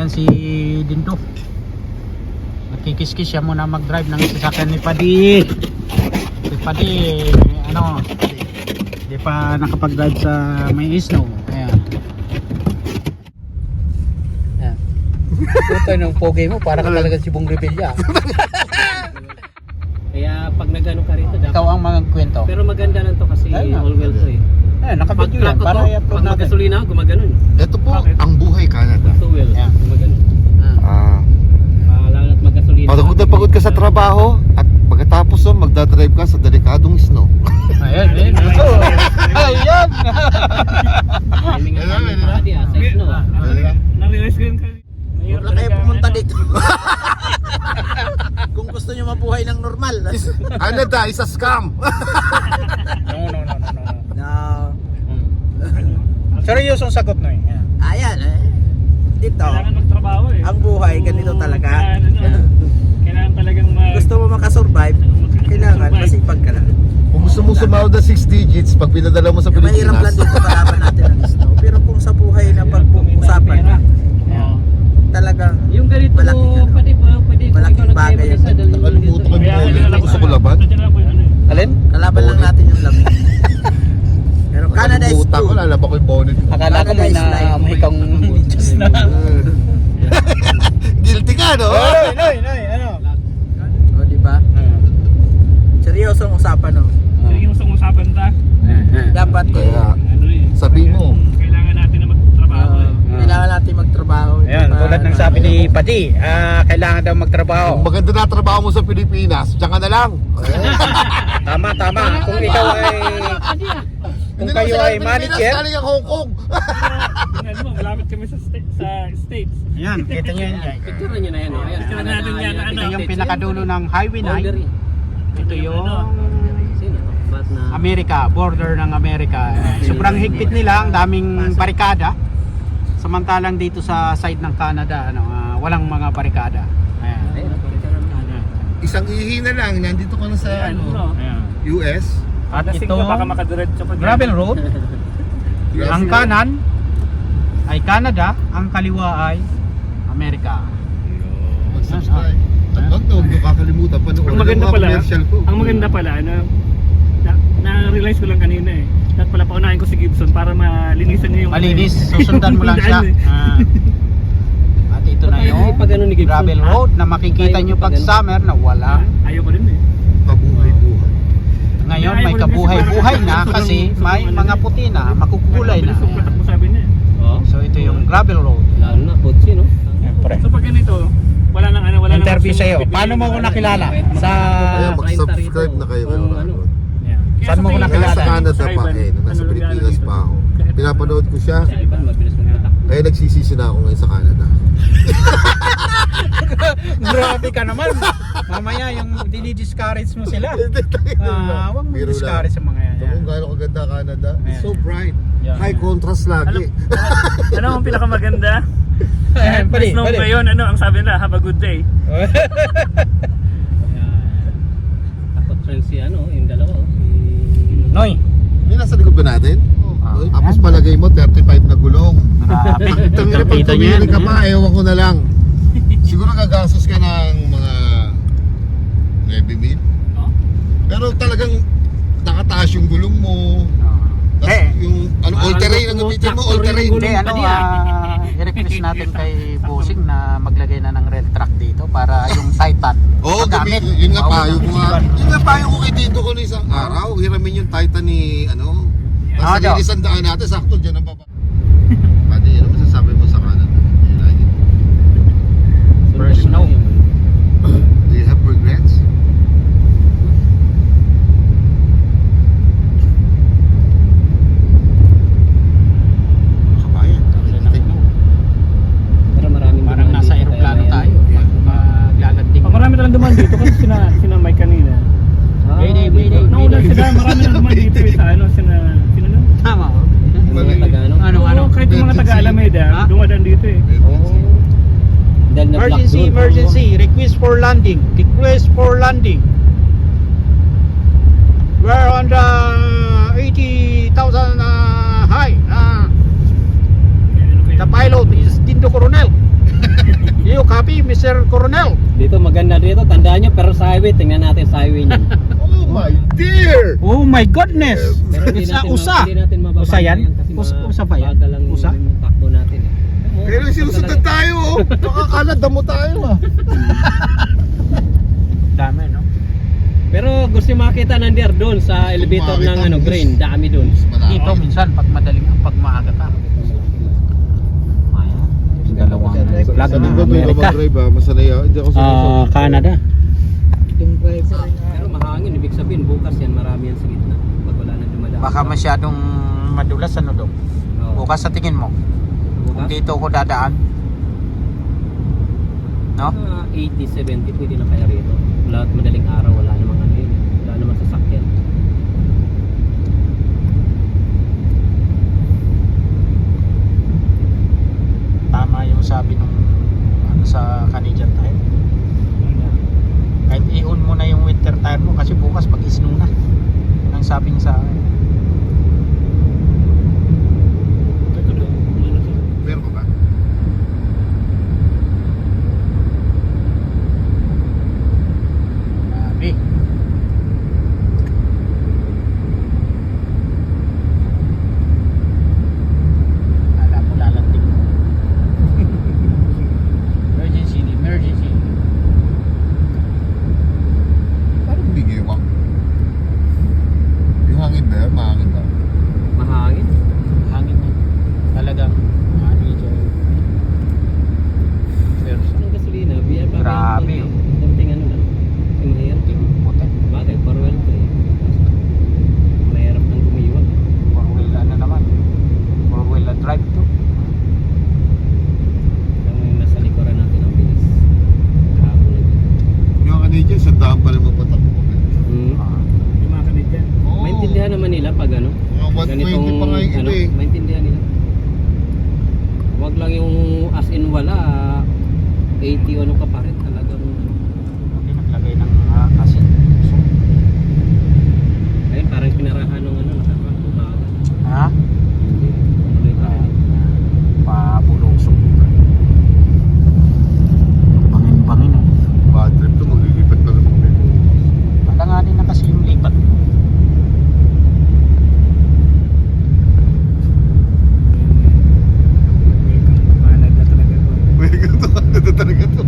yan si Dinto. Nakikis-kis siya muna mag-drive ng sasakyan ni Padi. Si Padi, ano, di pa nakapag-drive sa may snow. Ayan. Ayan. Ito yung pogi mo, para ka talaga si Bong Revilla. Kaya pag nagano ka rito dapat. Ikaw ang mga kwento. Pero maganda lang to kasi all wheel to eh. Eh, naka-video yan, para i-upload pag natin. magasolina gumaganon. Ito po, Bakit? ang buhay Canada. Two wheel, Yeah. gumaganon. Kailangan at maggasolina. Pagod na pagod ka sa trabaho at pagkatapos magdadrive ka sa delikadong snow. Ayan, ayan. Ayan. Timing ang timing pa di sa snow. Na-realize ko yun kasi. Huwag na kayo pumunta dito. Kung gusto nyo mabuhay ng normal. Canada is a scam. No. Seryosong sagot na eh. Ayan dito, Kailangan magtrabaho eh. ang buhay ganito talaga. Kailangan talagang Gusto mo makasurvive, kailangan masipag ka lang. Kung gusto mong sumahod na 6 digits, pag pinadala mo sa Mahirap lang Pilipinas, dito kalaban natin ang snow. Pero kung sa buhay na pag-uusapan ka, talagang Yung ganito Malaking ano. pwede Malaking bagay yun. nakalimutan ko yung problem na gusto ko laban. Alin? kalaban lang natin yung lamig. Pero Canada is Nakalimutan ko, cool. lalaba ko yung bonnet ko. Akala ko may Canada is life. naamoy kang Diyos na. Guilty ka, no? Noy, ano? O diba? Seryosong usapan no. Yung usapan ta. Dapat Kaya, Ano eh. sabi mo, Kailangan natin na magtrabaho eh. kailangan natin magtrabaho. Ayan, Diba? tulad ng sabi ni Padi, kailangan daw magtrabaho. kung maganda na trabaho mo sa Pilipinas, diyan ka na lang. Tama. Kung ikaw ay... Kung Hindi kayo naman ay sila ng Pilipinas, manager. galing ang Hong Kong. Tingnan mo, malapit kami sa States. Ayan, kita nyo yan. Picture nyo na yan. Oh. Ayan, Picture natin yan, Ito yung pinakadulo ng Highway 9. Boundary. Ito yung Sino to? Ba't na? Amerika, border ng Amerika. Sobrang higpit nila, ang daming barikada. Samantalang dito sa side ng Canada, walang mga barikada. Ayan. Ayun, picture natin. Isang ihi na lang, nandito ka na sa Ayan. US. At Lasing ito, ka, baka makadiretso pa dyan. gravel road. Ang kanan ay Canada, ang kaliwa ay Amerika. Mag-subscribe. At huwag na huwag nyo kakalimutan panoorin Ang maganda ang mga pala, commercial ko. na-realize ko lang kanina eh. Dapat pala paunahin ko si Gibson para malinisan niya yung... Malinis, susundan mo lang siya. Daan eh. At ito na Patay yung pag ano ni Gibson. gravel road na makikita nyo pag summer na wala. Ayoko din eh. Pabuhay-buhay. Ngayon may kabuhay-buhay na kasi may mga puti na, makukulay na. Mabilis yung patak mo sabi niya eh. Oh. So ito yung gravel road. Lalo na, kotse no? So pag ganito, wala nang wala nang Interview option sa'yo. na Paano mo ko nakilala? Sa... Kaya mag-subscribe na kayo. Kung ano. Saan mo ko Kaya sa nakilala? Nasa Canada pa eh, nasa Ano Pilipinas pa ako. Pinapanood ko siya, Sa iba, mabilis mo patak. kaya nagsisisi na ako ngayon sa Canada. Grabe ka naman. Mamaya yung dinidiscourage mo sila. Huwag mo Biro discourage sa mga yan. Ito kung gaano kaganda Canada. It's so bright. Yeah. High contrast lagi. Ano ang pinakamaganda? Ayan, pali. Snow ngayon, ano ang sabi nila, have a good day. Takot rin si ano, yung dalawa. Noy. Hindi nasa likod ba natin? Ah. Tapos palagay mo 35 na gulong. Grabe. Tangina pag Kita nyo yan. tumili ka pa, ewan ko na lang. Siguro gagastos ka ng mga 9 mil. Oh? Pero talagang nakataas yung gulong mo. Tapos Eh, yung all-terrain ang gamitin mo, all-terrain. Hindi, i-request natin kay Bossing na maglagay na ng rail track dito para yung Titan Oo, magamit. yun nga payo ko nga. Iwan. Yun nga payo ko kay Tito ko na isang araw. Hiramin yung Titan ni ano. Ah, Tapos nilisan daan natin, sakto dyan ang baba. Pati, ano masasabi mo sa Canada? Do you like it? First snow. Do you have regrets? Kabayan, take mo. Pero maraming Parang nasa aeroplano tayo. Maglalanding. Marami talagang duman dito kasi sina Mike kanina. Mayday. Nauna sila, marami na duman dito eh, sa ano, sino na? Tama. Mga Tagalog. Ano? Oo, kahit yung mga taga-Alameda, Ha? dumadaan dito eh. Dahil na-block doon. Emergency. Request for landing. We're on the 80,000 high. The pilot is Dindo Coronel. Sir Coronel. Dito maganda dito, tandaan nyo, pero sa highway, tingnan natin sa highway niyan. Oh my dear! Oh my goodness! Pero hindi Isa, natin, usa. hindi natin mababa Usa yan? kasi Usa ba yan? bagal lang Usa? yung takbo natin eh. Pero sinusundan tayo oh. Baka kala damo tayo ah. Dami, no? Pero gusto nyo makita nandiyan doon sa elevator ng ano, Green, dami doon. Dito minsan pag maaga ka. Ayan. Dalawang flag ng Amerika. Masanay ako. Hindi ako Canada. Yung driver nga. Pero mahangin, ibig sabihin bukas yan, marami yan sa gitna. Pag wala nang dumadaan. Baka masyadong madulas ano daw. Oo. Bukas sa tingin mo. Kung Bukas? dito ako dadaan. No? 80, 70 pwede na kaya rito. Wala at madaling araw, wala namang ano yun. Wala namang sasakyan. Tama yung sabi nung ano, sa Canadian Tire. Kahit i-on mo na yung winter tire mo kasi bukas pag-snow na. Yun ang sabi niya sa akin. Ito doon. Meron ka ba? Grabe. Alam mo lalanting. Emergency, emergency. Parang hindi giwang. Yung hangin ba yan? Mahangin ba? Mahangin. Hangin na. Talagang ano ito. Pero Anong gasolina? Biya pa. Grabe, oh. Kunting ano lang. Yung mahirap. puti. Bagay, parwell to eh. Mahirap nang gumiwag. Four wheel ano naman. Four wheel na drive to. Yung nasa likuran natin ang bilis. Kahapon na dito. Yung Canadian, sandaan pa rin magpatakbo. Yung mga kanidyan. Maintindihan naman nila pag ano. Mga 120 pa nga yung ano, iba eh. maintindihan nila. Wag lang yung as in wala 80 ano ka pa rin talagang Hindi naglagay ng asin. So, ayun parang pinarahan ng ano nakakatumaga. ha? Hindi. Tuloy pa rin. Pabulosong. Bangin-bangin oh. Bad trip to, maglilipat na naman kayo. Palanganin na kasi yung lipat. Welcome to Canada talaga to. Uy, ganito talaga to.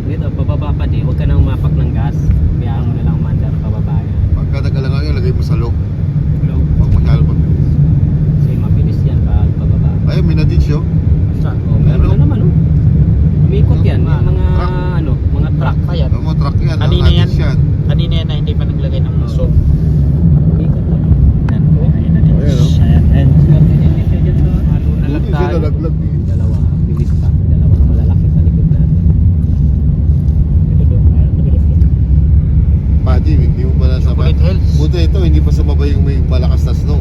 Dito pababa pa di, huwag ka nang mapak ng gas. Biyaan mo na lang mandar pababa yan. Pagka nagalangan yun, lagay mo sa low. Hello. Pag masyado mabilis. Kasi mabilis yan pag pababa. Ayun, minadid siya. Oh, meron na naman oh. Umikot yan, yung mga Truck. ano, mga truck. Pa yan. Alam mo, truck yan. Kanina yan. Atis yan. Kanina yan na hindi pa naglagay ng muso. Umikot yan. Yan. Ayun na din. Ayun, oh. Ayan. Ayan. Swerte din dito dyan sa Halo na lang Hindi siya tayo. nalaglag eh. dalawa, bilis pa. Dalawang malalaki sa likod natin. Ito doon. Mabilis lang. Padi, hindi mo pala sabay. Chocolate Hills. Buti ito, hindi pa sumabay yung may malakas na snow.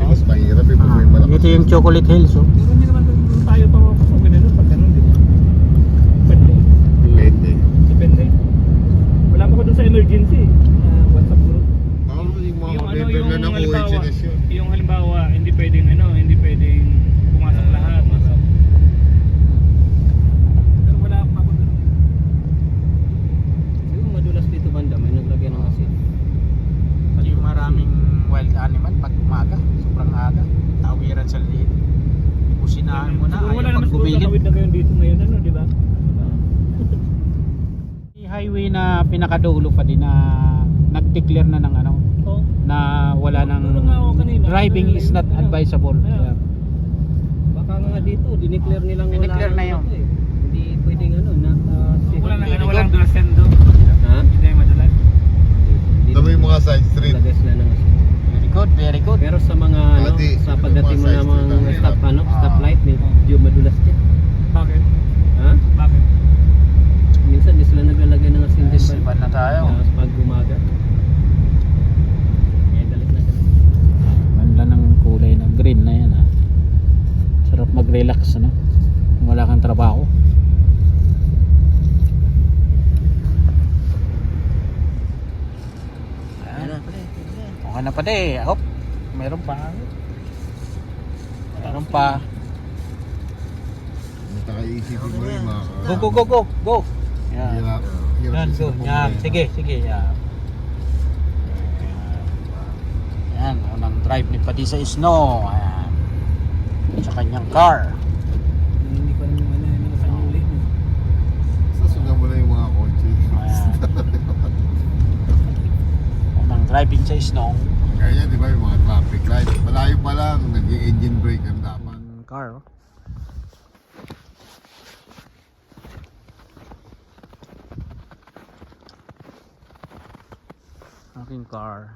Mas mahirap eh, pag may malakas Ito yung na snow. Chocolate Hills oh. Pero hindi naman doon tayo papapasok na doon pag ganun, di ba? Depende. Depende. Depende. Wala pa ko doon sa emergency. WhatsApp group. Baka naman yung mga Yung ano, member yung na ng halimbawa, OHS yun. yung halimbawa, hindi pwedeng ano, hindi pwedeng pumasok lahat. Pumasok. Pero wala pa ako doon. Siguro madulas dito banda, may naglagay ng asin. Yung maraming wild animal pag umaga. Sobrang aga. Tawiran sa liit. Kusinahan mo na. Siguro wala Ayaw naman pag siguro gumilid. tatawid na ngayon dito ngayon, ano, di ba? Yung highway na pinakadulo pa din na nag-declare na ng ano Oo. na wala nang Ano nga ako kanina? driving is not Ano? advisable. Ano? Yeah. Baka nga dito, dineclare nilang wala. Dineclare na yun. ano eh. Hindi pwedeng ano, not safe. Wala nang ano, walang dual sendo. Ha? Hindi madulas. Dami yung mga side street. Lagay sila ng asin. Very good, very good. Pero sa mga ano, Pati, sa yung pagdating mo mga ng side street, mga stop ano, Ah. stoplight, medyo madulas din. Bakit? Ha? Bakit? Minsan di sila naglalagay ng asin din ba? Siban na tayo. Tapos pag umaga. Kaya galit na galit. Ganda ng kulay na green na yan ah. Sarap mag-relax ano. Kung wala kang trabaho. Okay na pa din. Hop. Meron pa. Meron pa. Basta iisipin mo rin mga... Go, go, go, go, go. Yan. Hirap. Hirap Yan, sa go. sila Yan, pumuli. sige, sige. Yan. Yan, unang drive ni Padi sa snow. Ayan. Sa kanyang car. Hindi ko naman ano yung sa huli. Sasundan mo na yung mga kotse. Ayan. Unang driving sa snow. Kaya di ba yung mga traffic light. Malayo pa lang, nag-engine brake ang dapat. Car. Aking car.